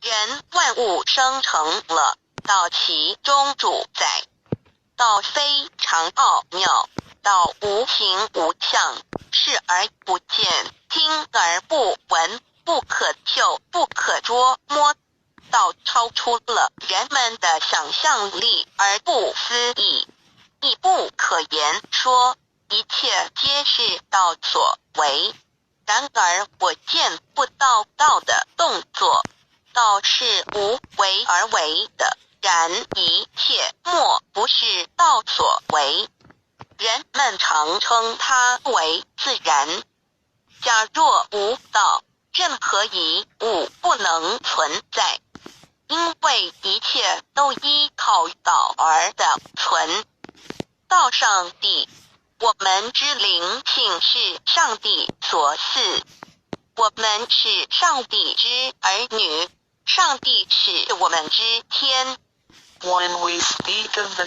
人万物生成了，道其中主宰。道非常奥妙，道无形无相，视而不见，听而不闻，不可嗅，不可捉摸。道超出了人们的想象力而不思议，亦不可言说，一切皆是道所为。然而我见不到道的动作，道是无为而为的，然一切莫不是道所为。人们常称它为自然。假若无道，任何一物不能存在，因为一切都依靠道而的存。道上帝，我们之灵性是上帝所赐，我们是上帝之儿女，上帝是我们之天。When we speak of the